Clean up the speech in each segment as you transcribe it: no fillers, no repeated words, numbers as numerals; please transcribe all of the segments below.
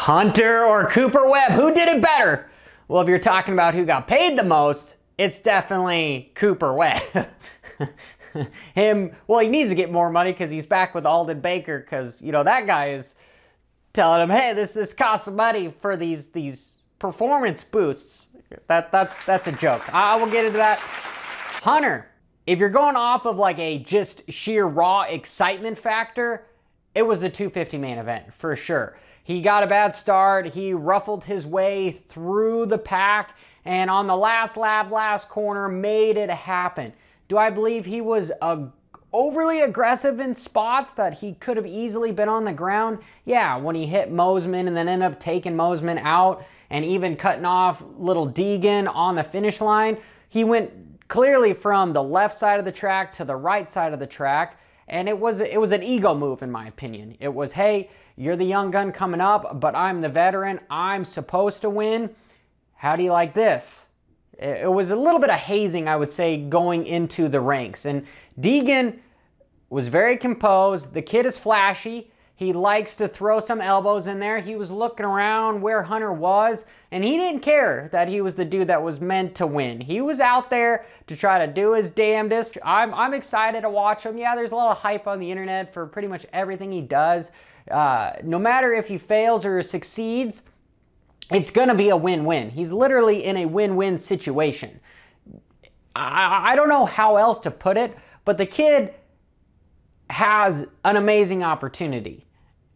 Hunter or Cooper Webb, who did it better? Well, if you're talking about who got paid the most, it's definitely Cooper Webb. Well, he needs to get more money because he's back with Alden Baker, because, you know, that guy is telling him, hey, this costs some money for these performance boosts. That's a joke. I will get into that. Hunter, if you're going off of like a just sheer raw excitement factor, it was the 250 main event for sure. He got a bad start. He ruffled his way through the pack, and on the last lap, last corner, made it happen. Do I believe he was overly aggressive in spots that he could have easily been on the ground? Yeah, when he hit Mosman and then ended up taking Mosman out and even cutting off little Deegan on the finish line. He went clearly from the left side of the track to the right side of the track, and it was an ego move in my opinion. It was, hey, you're the young gun coming up, but I'm the veteran. I'm supposed to win. How do you like this? It was a little bit of hazing, I would say, going into the ranks. And Deegan was very composed. The kid is flashy. He likes to throw some elbows in there. He was looking around where Hunter was, and he didn't care that he was the dude that was meant to win. He was out there to try to do his damnedest. I'm excited to watch him. Yeah, there's a lot of hype on the internet for pretty much everything he does. No matter if he fails or succeeds, it's going to be a win-win. He's literally in a win-win situation. I don't know how else to put it, but the kid has an amazing opportunity,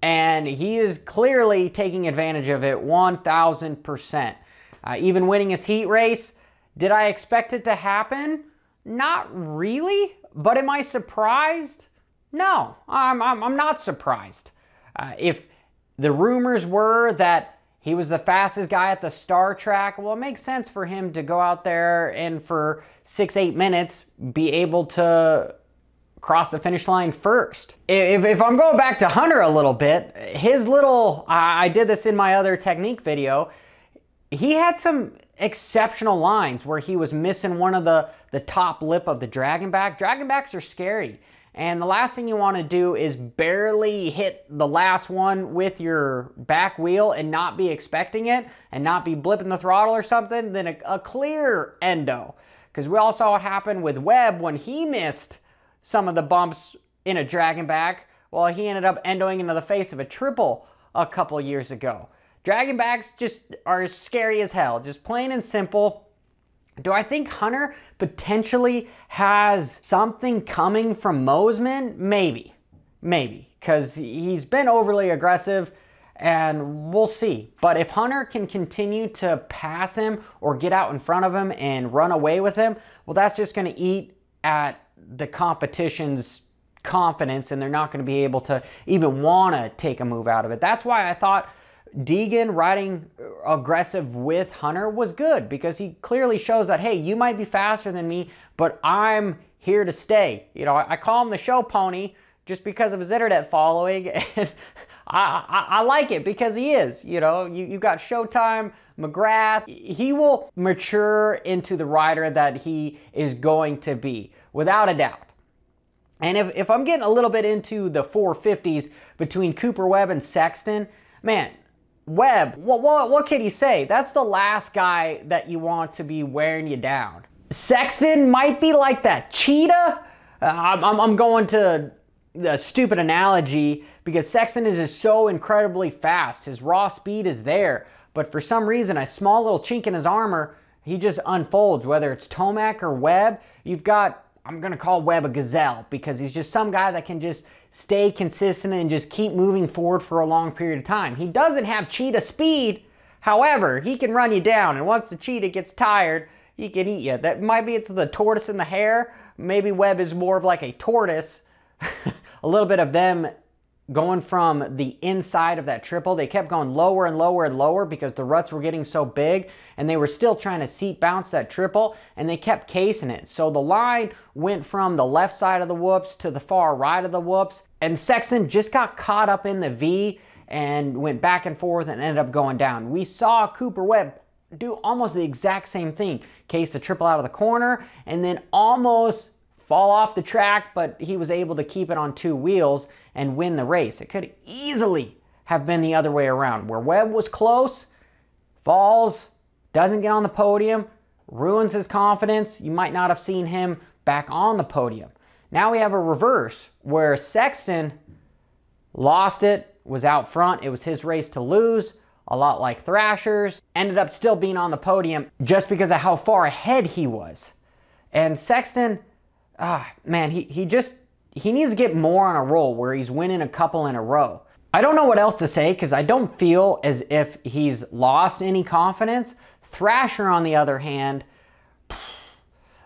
and he is clearly taking advantage of it 1,000%. Even winning his heat race, did I expect it to happen? Not really, but am I surprised? No, I'm not surprised. If the rumors were that he was the fastest guy at the star track, well, it makes sense for him to go out there and for 6-8 minutes be able to cross the finish line first. If I'm going back to Hunter a little bit, his little, I did this in my other technique video, he had some exceptional lines where he was missing one of the top lip of the dragonback. Dragonbacks are scary. And the last thing you want to do is barely hit the last one with your back wheel and not be expecting it and not be blipping the throttle or something, then a clear endo. Because we all saw what happened with Webb when he missed some of the bumps in a dragonback. Well, he ended up endoing into the face of a triple a couple years ago. Dragonbacks just are scary as hell, just plain and simple. Do I think Hunter potentially has something coming from Mosman? Maybe, because he's been overly aggressive, and we'll see. But if Hunter can continue to pass him or get out in front of him and run away with him, well, that's just going to eat at the competition's confidence, and they're not going to be able to even want to take a move out of it. That's why I thought Deegan riding aggressive with Hunter was good, because he clearly shows that, hey, you might be faster than me, but I'm here to stay. You know, I call him the show pony just because of his internet following, and I like it because he is. You know, you've got Showtime, McGrath. He will mature into the rider that he is going to be, without a doubt. And if I'm getting a little bit into the 450s between Cooper Webb and Sexton, man, Webb, what can you say? That's the last guy that you want to be wearing you down. Sexton might be like that cheetah. I'm going to a stupid analogy because Sexton is just so incredibly fast. His raw speed is there, but for some reason, a small little chink in his armor, he just unfolds. Whether it's Tomac or Webb, you've got, I'm going to call Webb a gazelle because he's just some guy that can just stay consistent and just keep moving forward for a long period of time. He doesn't have cheetah speed. However, he can run you down, and once the cheetah gets tired, he can eat you. That might be it's the tortoise and the hare. Maybe Webb is more of like a tortoise. A little bit of them going from the inside of that triple. They kept going lower and lower and lower because the ruts were getting so big, and they were still trying to seat bounce that triple, and they kept casing it. So the line went from the left side of the whoops to the far right of the whoops, and Sexton just got caught up in the V and went back and forth and ended up going down. We saw Cooper Webb do almost the exact same thing. Case the triple out of the corner and then almost fall off the track, but he was able to keep it on two wheels and win the race. It could easily have been the other way around, where Webb was close, falls, doesn't get on the podium, ruins his confidence. You might not have seen him back on the podium. Now we have a reverse where Sexton lost it, was out front. It was his race to lose, a lot like Thrasher's. Ended up still being on the podium just because of how far ahead he was. And Sexton, man, he needs to get more on a roll where he's winning a couple in a row. I don't know what else to say because I don't feel as if he's lost any confidence. Thrasher, on the other hand,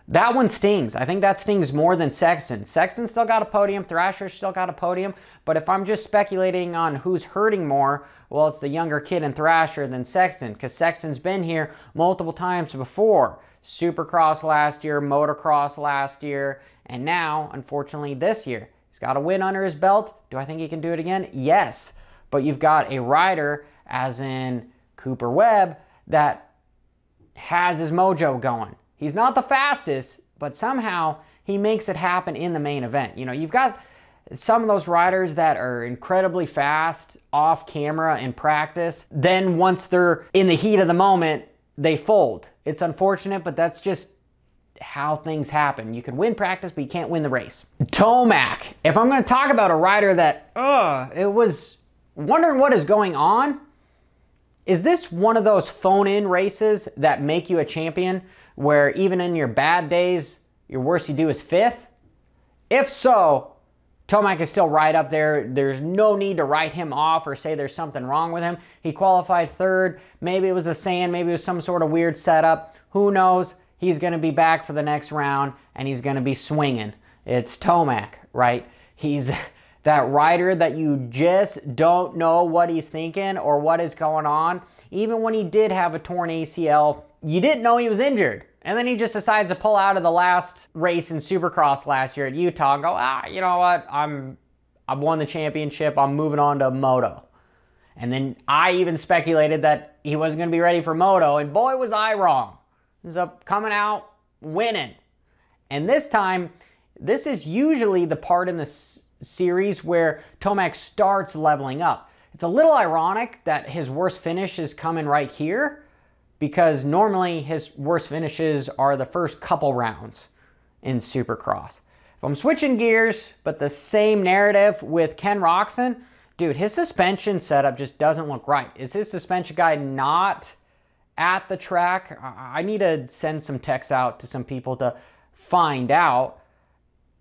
that one stings. I think that stings more than Sexton. Sexton still got a podium. Thrasher still got a podium. But if I'm just speculating on who's hurting more, well, it's the younger kid in Thrasher than Sexton, because Sexton's been here multiple times before. Supercross last year, motocross last year, and now, unfortunately, this year. He's got a win under his belt. Do I think he can do it again? Yes. But you've got a rider, as in Cooper Webb, that has his mojo going. He's not the fastest, but somehow he makes it happen in the main event. You know, you've got some of those riders that are incredibly fast off camera in practice. Then once they're in the heat of the moment, they fold. It's unfortunate, but that's just how things happen. You can win practice, but you can't win the race. Tomac. If I'm going to talk about a rider that, it was wondering what is going on, is this one of those phone-in races that make you a champion, where even in your bad days, your worst you do is fifth? If so, Tomac is still right up there. There's no need to write him off or say there's something wrong with him. He qualified third. Maybe it was the sand. Maybe it was some sort of weird setup. Who knows? He's going to be back for the next round, and he's going to be swinging. It's Tomac, right? He's that rider that you just don't know what he's thinking or what is going on. Even when he did have a torn ACL, you didn't know he was injured. And then he just decides to pull out of the last race in Supercross last year at Utah and go, you know what? I've won the championship. I'm moving on to Moto. And then I even speculated that he wasn't going to be ready for Moto, and boy, was I wrong. He ends up coming out winning. And this time, this is usually the part in the series where Tomac starts leveling up. It's a little ironic that his worst finish is coming right here, because normally his worst finishes are the first couple rounds in Supercross. If I'm switching gears, but the same narrative with Ken Roczen, dude, his suspension setup just doesn't look right. Is his suspension guy not at the track? I need to send some texts out to some people to find out,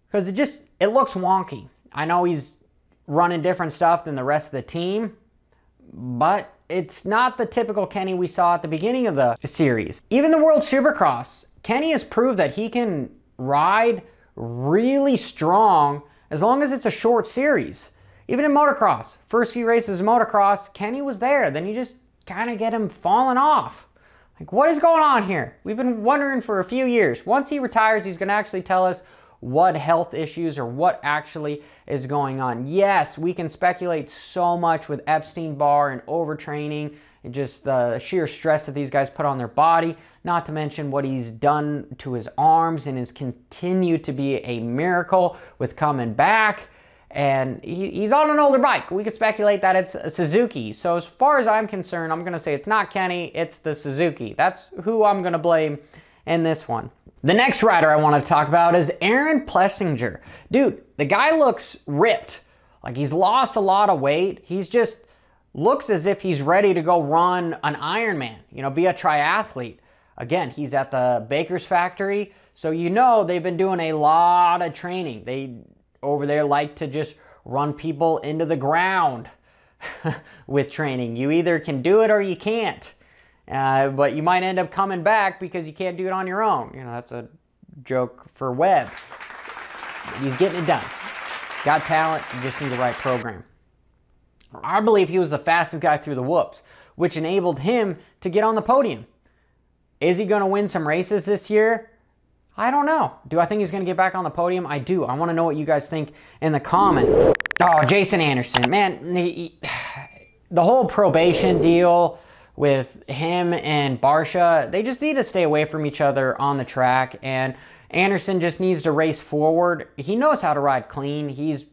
because it looks wonky. I know he's running different stuff than the rest of the team, but it's not the typical Kenny we saw at the beginning of the series. Even the World Supercross, Kenny has proved that he can ride really strong as long as it's a short series. Even in motocross, first few races of motocross, Kenny was there. Then you just kind of get him falling off. Like, what is going on here? We've been wondering for a few years. Once he retires, he's going to actually tell us what health issues or what actually is going on. Yes, we can speculate so much with Epstein-Barr and overtraining and just the sheer stress that these guys put on their body, not to mention what he's done to his arms and has continued to be a miracle with coming back. And he's on an older bike. We could speculate that it's a Suzuki. So as far as I'm concerned, I'm going to say it's not Kenny, it's the Suzuki. That's who I'm going to blame in this one. The next rider I want to talk about is Aaron Plessinger. Dude, the guy looks ripped. Like, he's lost a lot of weight. He's just looks as if he's ready to go run an Ironman, you know, be a triathlete. Again, he's at the Baker's factory, so you know they've been doing a lot of training. They over there like to just run people into the ground with training. You either can do it or you can't. But you might end up coming back because you can't do it on your own. You know, that's a joke for Webb. He's getting it done. Got talent, you just need the right program. I believe he was the fastest guy through the whoops, which enabled him to get on the podium. Is he going to win some races this year? I don't know. Do I think he's going to get back on the podium? I do. I want to know what you guys think in the comments. Oh, Jason Anderson. Man, the whole probation deal with him and Barsha, they just need to stay away from each other on the track, and Anderson just needs to race forward. He knows how to ride clean. He's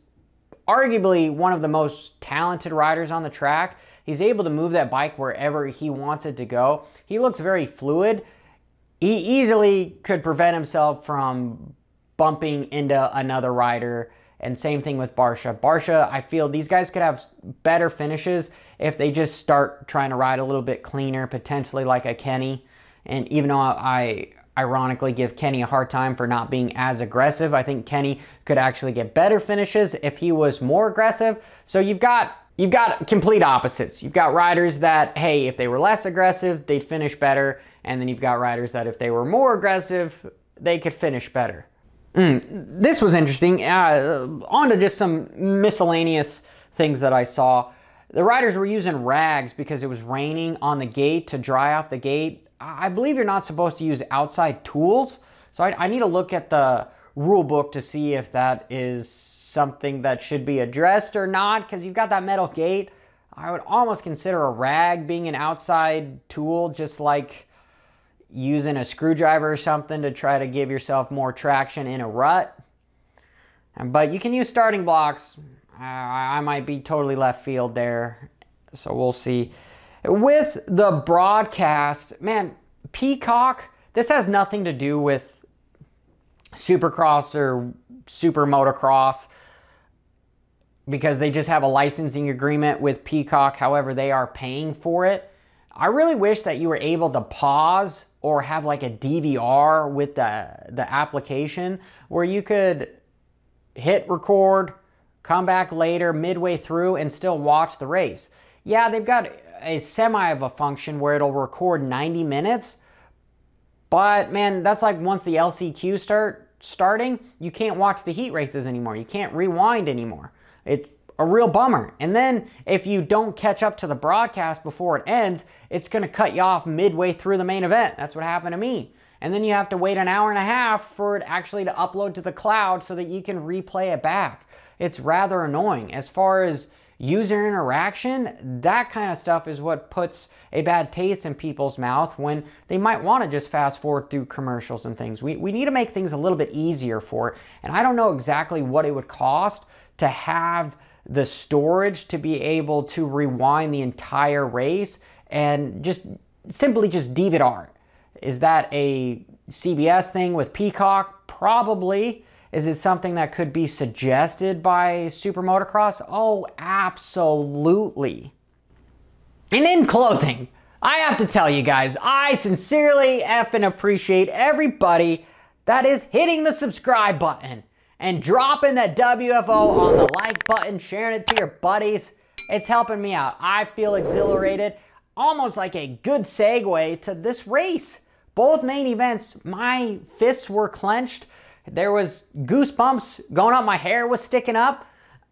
arguably one of the most talented riders on the track. He's able to move that bike wherever he wants it to go. He looks very fluid. He easily could prevent himself from bumping into another rider. And same thing with Barcia. Barcia, I feel these guys could have better finishes if they just start trying to ride a little bit cleaner, potentially like a Kenny. And even though I ironically give Kenny a hard time for not being as aggressive, I think Kenny could actually get better finishes if he was more aggressive. So you've got complete opposites. You've got riders that, hey, if they were less aggressive, they'd finish better. And then you've got riders that if they were more aggressive, they could finish better. This was interesting. On to just some miscellaneous things that I saw. The riders were using rags because it was raining on the gate to dry off the gate. I believe you're not supposed to use outside tools. So I need to look at the rule book to see if that is something that should be addressed or not, because you've got that metal gate. I would almost consider a rag being an outside tool, just like using a screwdriver or something to try to give yourself more traction in a rut. But you can use starting blocks. I might be totally left field there, so we'll see. With the broadcast, man, Peacock, this has nothing to do with Supercross or Super Motocross, because they just have a licensing agreement with Peacock. However, they are paying for it. I really wish that you were able to pause or have like a DVR with the application where you could hit record, come back later midway through and still watch the race. Yeah, they've got a semi of a function where it'll record 90 minutes, but man, that's like once the LCQ starting, you can't watch the heat races anymore. You can't rewind anymore. It's a real bummer. And then if you don't catch up to the broadcast before it ends, it's going to cut you off midway through the main event. That's what happened to me. And then you have to wait an hour and a half for it actually to upload to the cloud so that you can replay it back. It's rather annoying. As far as user interaction, that kind of stuff is what puts a bad taste in people's mouth when they might want to just fast forward through commercials and things. We need to make things a little bit easier for it. And I don't know exactly what it would cost to have the storage to be able to rewind the entire race and just simply just DVR it. Is that a CBS thing with Peacock? Probably. Is it something that could be suggested by Super Motocross? Oh, absolutely. And in closing, I have to tell you guys, I sincerely effing appreciate everybody that is hitting the subscribe button and dropping that WFO on the like button, sharing it to your buddies. It's helping me out. I feel exhilarated, almost like a good segue to this race. Both main events, my fists were clenched. There was goosebumps going up. My hair was sticking up.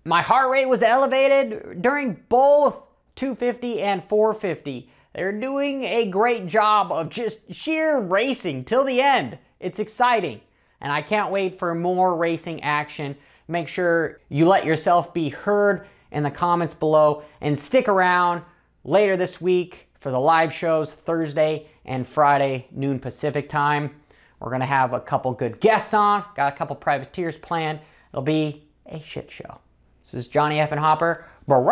My heart rate was elevated during both 250 and 450. They're doing a great job of just sheer racing till the end. It's exciting. And I can't wait for more racing action. Make sure you let yourself be heard in the comments below and stick around later this week for the live shows Thursday and Friday, noon Pacific time. We're going to have a couple good guests on. Got a couple privateers planned. It'll be a shit show. This is Johnny F. and Hopper. Whoa.